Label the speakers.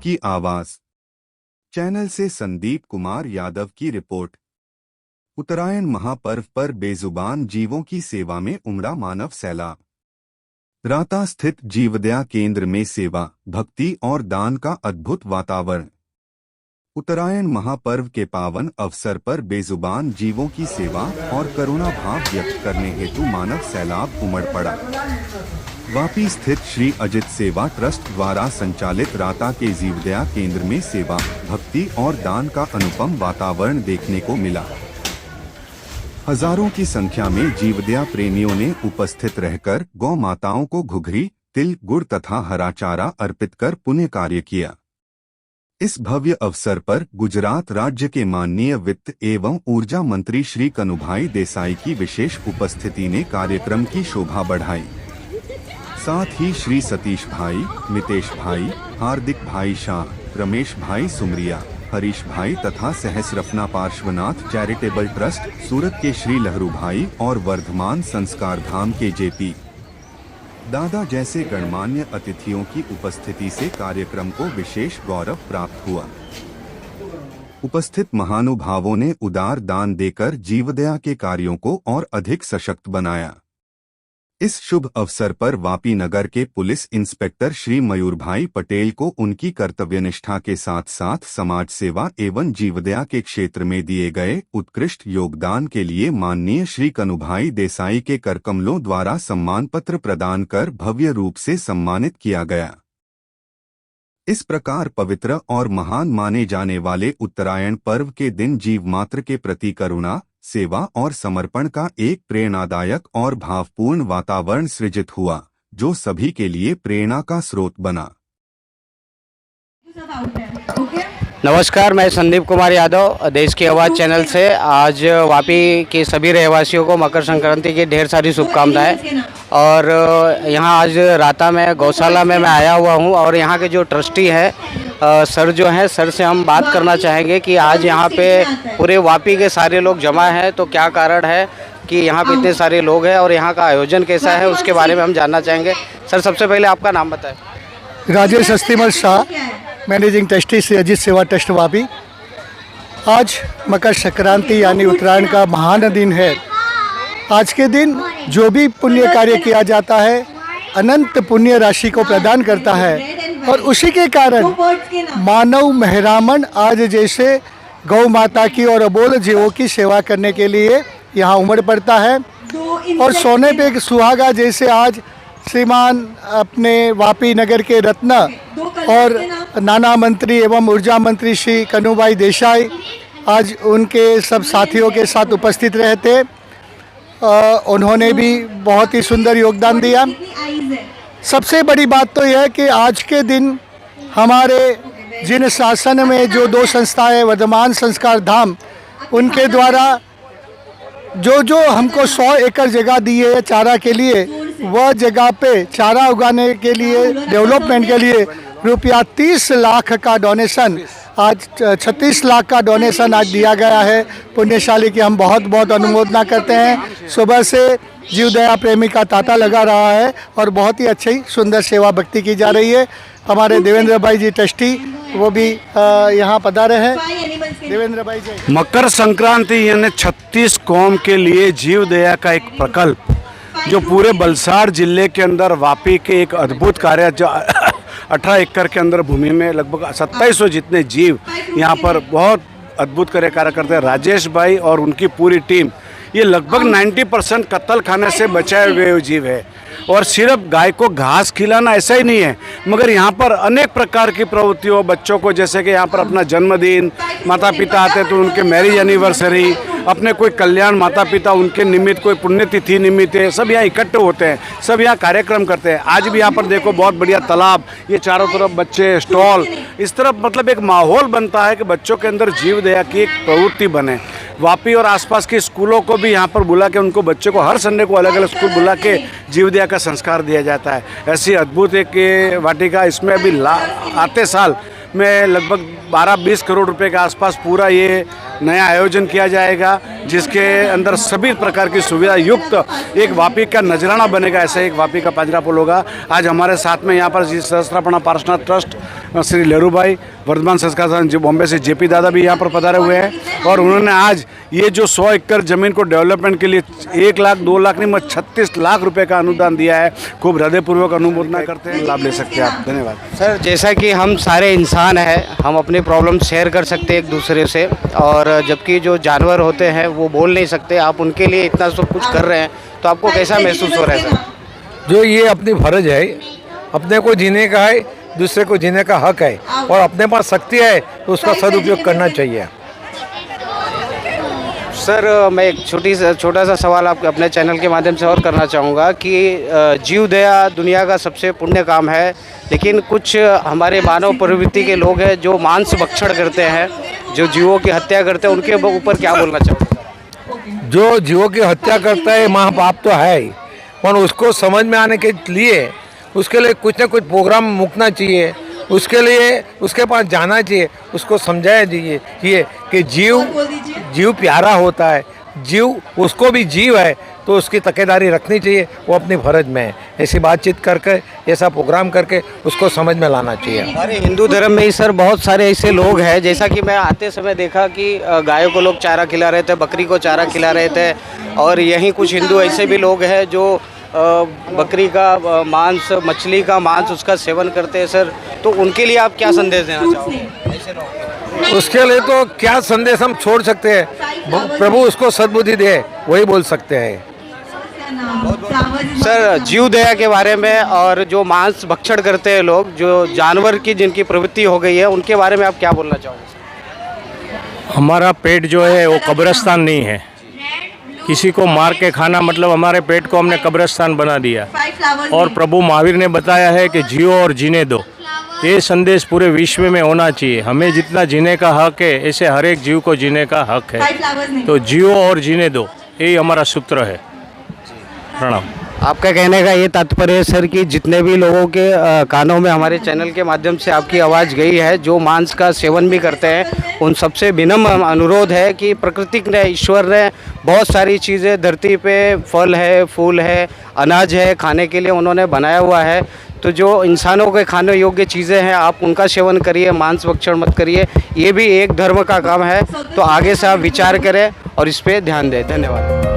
Speaker 1: की आवाज चैनल से संदीप कुमार यादव की रिपोर्ट। उत्तरायण महापर्व पर बेजुबान जीवों की सेवा में उमड़ा मानव सैलाब। राता स्थित जीवदया केंद्र में सेवा, भक्ति और दान का अद्भुत वातावरण। उत्तरायण महापर्व के पावन अवसर पर बेजुबान जीवों की सेवा और करुणा भाव व्यक्त करने हेतु मानव सैलाब उमड़ पड़ा। वापी स्थित श्री अजित सेवा ट्रस्ट द्वारा संचालित राता के जीवदया केंद्र में सेवा, भक्ति और दान का अनुपम वातावरण देखने को मिला। हजारों की संख्या में जीवदया प्रेमियों ने उपस्थित रहकर गौ माताओं को घुघरी, तिल, गुड़ तथा हरा चारा अर्पित कर पुण्य कार्य किया। इस भव्य अवसर पर गुजरात राज्य के माननीय वित्त एवं ऊर्जा मंत्री श्री कनुभाई देसाई की विशेष उपस्थिति ने कार्यक्रम की शोभा बढ़ाई। साथ ही श्री सतीश भाई, मितेश भाई, हार्दिक भाई शाह, रमेश भाई सुमरिया, हरीश भाई तथा सहस्रफना पार्श्वनाथ चैरिटेबल ट्रस्ट सूरत के श्री लहरू भाई और वर्धमान संस्कार धाम के जेपी दादा जैसे गणमान्य अतिथियों की उपस्थिति से कार्यक्रम को विशेष गौरव प्राप्त हुआ। उपस्थित महानुभावों ने उदार दान देकर जीवदया के कार्यों को और अधिक सशक्त बनाया। इस शुभ अवसर पर वापी नगर के पुलिस इंस्पेक्टर श्री मयूर भाई पटेल को उनकी कर्तव्यनिष्ठा के साथ साथ समाज सेवा एवं जीवदया के क्षेत्र में दिए गए उत्कृष्ट योगदान के लिए माननीय श्री कनुभाई देसाई के करकमलों द्वारा सम्मान पत्र प्रदान कर भव्य रूप से सम्मानित किया गया। इस प्रकार पवित्र और महान माने जाने वाले उत्तरायण पर्व के दिन जीव मात्र के प्रति करुणा, सेवा और समर्पण का एक प्रेरणादायक और भावपूर्ण वातावरण सृजित हुआ, जो सभी के लिए प्रेरणा का स्रोत बना।
Speaker 2: नमस्कार, मैं संदीप कुमार यादव देश की आवाज़ चैनल से आज वापी के सभी रहवासियों को मकर संक्रांति की ढेर सारी शुभकामनाएं। और यहाँ आज राता में गौशाला में मैं आया हुआ हूँ और यहाँ के जो ट्रस्टी हैं सर जो हैं, सर से हम बात करना चाहेंगे कि आज यहाँ पे पूरे वापी के सारे लोग जमा हैं, तो क्या कारण है कि यहाँ पे इतने सारे लोग हैं और यहाँ का आयोजन कैसा है, उसके बारे में हम जानना चाहेंगे। सर, सबसे पहले आपका नाम बताएं।
Speaker 3: राजेश अस्तिमल शाह, मैनेजिंग ट्रस्टी श्री अजित सेवा ट्रस्ट वापी। आज मकर संक्रांति यानी उत्तरायण का महान दिन है। आज के दिन जो भी पुण्य कार्य किया जाता है अनंत पुण्य राशि को प्रदान करता है और उसी के कारण मानव मेहरामन आज जैसे गौ माता की और अबोल जीवों की सेवा करने के लिए यहाँ उमड़ पड़ता है। और सोने पे एक सुहागा जैसे आज श्रीमान अपने वापी नगर के रत्न और नाना मंत्री एवं ऊर्जा मंत्री श्री कनुभाई देसाई आज उनके सब साथियों के साथ उपस्थित रहे थे। उन्होंने भी बहुत ही सुंदर योगदान दिया। सबसे बड़ी बात तो यह है कि आज के दिन हमारे जिन शासन में जो दो संस्थाएं वर्धमान संस्कार धाम, उनके द्वारा जो हमको 100 एकड़ जगह दी है चारा के लिए, वह जगह पे चारा उगाने के लिए डेवलपमेंट के लिए रुपया 30 लाख का डोनेशन, आज 36 लाख का डोनेशन आज दिया गया है। पुण्यशाली की हम बहुत बहुत अनुमोदना करते हैं। सुबह से जीवदया प्रेमी का तांता लगा रहा है और बहुत ही अच्छी सुंदर सेवा भक्ति की जा रही है। हमारे देवेंद्र भाई जी ट्रस्टी वो भी यहाँ पधारे हैं। देवेंद्र भाई जी।
Speaker 4: मकर संक्रांति यानी 36 कौम के लिए जीवदया का एक प्रकल्प जो पूरे वलसाड़ जिले के अंदर वापी के एक अद्भुत कार्य, जो 18 एकड़ के अंदर भूमि में लगभग 2700 जितने जीव यहाँ पर बहुत अद्भुत कार्य करते हैं। राजेश भाई और उनकी पूरी टीम, ये लगभग 90% कत्ल खाने से बचाए हुए जीव है। और सिर्फ गाय को घास खिलाना ऐसा ही नहीं है, मगर यहाँ पर अनेक प्रकार की प्रवृत्तियों, बच्चों को जैसे कि यहाँ पर अपना जन्मदिन, माता पिता आते तो उनके मैरिज एनिवर्सरी, अपने कोई कल्याण माता पिता उनके निमित्त, कोई पुण्यतिथि निमित्त है, सब यहाँ इकट्ठे होते हैं, सब यहाँ कार्यक्रम करते हैं। आज भी यहाँ पर देखो बहुत बढ़िया तालाब, ये चारों तरफ बच्चे, स्टॉल, इस तरफ मतलब एक माहौल बनता है कि बच्चों के अंदर जीवदया की एक प्रवृत्ति बने। वापी और आसपास के स्कूलों को भी यहाँ पर बुला के उनको बच्चों को हर संडे को अलग अलग स्कूल बुला के जीवदया का संस्कार दिया जाता है। ऐसी अद्भुत एक वाटिका, इसमें अभी आते साल में लगभग 12-20 करोड़ रुपए के आसपास पूरा ये नया आयोजन किया जाएगा। जिसके अंदर सभी प्रकार की सुविधा युक्त एक वापी का नजराना बनेगा, ऐसे एक वापी का पंजरा पुल होगा। आज हमारे साथ में यहाँ पर श्री सहस्त्रापणा पार्षनाथ ट्रस्ट श्री लहरू भाई, वर्धमान संस्कार संघ बॉम्बे से जेपी दादा भी यहाँ पर पधारे हुए हैं और उन्होंने आज ये जो 100 एकड़ ज़मीन को डेवलपमेंट के लिए 1 लाख 2 लाख नहीं, 36 लाख रुपए का अनुदान दिया है। खूब हृदयपूर्वक अनुमोदना करते हैं, लाभ ले सकते हैं आप। धन्यवाद
Speaker 2: सर। जैसा कि हम सारे इंसान हैं, हम अपनी प्रॉब्लम शेयर कर सकते हैं एक दूसरे से, और जबकि जो जानवर होते हैं वो बोल नहीं सकते, आप उनके लिए इतना सब कुछ कर रहे हैं, तो आपको कैसा महसूस हो रहा है सर?
Speaker 5: जो ये अपनी फर्ज है, अपने को जीने का है, दूसरे को जीने का हक है और अपने पास शक्ति है तो उसका सदुपयोग करना चाहिए।
Speaker 2: सर मैं एक छोटा सा सवाल आपके अपने चैनल के माध्यम से और करना चाहूँगा कि जीव दया दुनिया का सबसे पुण्य काम है, लेकिन कुछ हमारे मानव प्रवृत्ति के लोग हैं जो मांस भक्षण करते हैं, जो जीवों की हत्या करते हैं, उनके ऊपर क्या बोलना चाहोगे?
Speaker 5: जो जीवों की हत्या करता है महापाप तो है ही, पर उसको समझ में आने के लिए उसके लिए कुछ ना कुछ प्रोग्राम मुकना चाहिए, उसके लिए उसके पास जाना चाहिए, उसको समझाया चाहिए कि जीव प्यारा होता है, जीव उसको भी जीव है तो उसकी तकेदारी रखनी चाहिए, वो अपनी फर्ज में है। ऐसी बातचीत करके, ऐसा प्रोग्राम करके उसको समझ में लाना चाहिए।
Speaker 2: हमारे हिंदू धर्म में ही सर बहुत सारे ऐसे लोग हैं, जैसा कि मैं आते समय देखा कि गायों को लोग चारा खिला रहे थे, बकरी को चारा खिला रहे थे, और यहीं कुछ हिंदू ऐसे भी लोग हैं जो बकरी का मांस, मछली का मांस उसका सेवन करते हैं सर, तो उनके लिए आप क्या संदेश देना चाहोगे?
Speaker 5: उसके लिए तो क्या संदेश हम छोड़ सकते हैं, प्रभु उसको सद्बुद्धि दे, वही बोल सकते हैं।
Speaker 2: सर जीव दया के बारे में और जो मांस भक्षण करते हैं लोग, जो जानवर की जिनकी प्रवृत्ति हो गई है, उनके बारे में आप क्या बोलना चाहोगे?
Speaker 6: हमारा पेट जो है वो कब्रिस्तान नहीं है, किसी को मार के खाना मतलब हमारे पेट को हमने कब्रिस्तान बना दिया। और प्रभु महावीर ने बताया है कि जियो और जीने दो, ये संदेश पूरे विश्व में होना चाहिए। हमें जितना जीने का हक है, ऐसे हर एक जीव को जीने का हक है, तो जियो और जीने दो, यही हमारा सूत्र है। प्रणाम।
Speaker 2: आपका कहने का ये तात्पर्य है सर कि जितने भी लोगों के कानों में हमारे चैनल के माध्यम से आपकी आवाज़ गई है, जो मांस का सेवन भी करते हैं, उन सबसे विनम्र अनुरोध है कि प्रकृति ने, ईश्वर ने बहुत सारी चीज़ें धरती पे, फल है, फूल है, अनाज है, खाने के लिए उन्होंने बनाया हुआ है, तो जो इंसानों के खाने योग्य चीज़ें हैं आप उनका सेवन करिए, मांस भक्षण मत करिए, ये भी एक धर्म का काम है। तो आगे से आप विचार करें और इस पर ध्यान दें। धन्यवाद।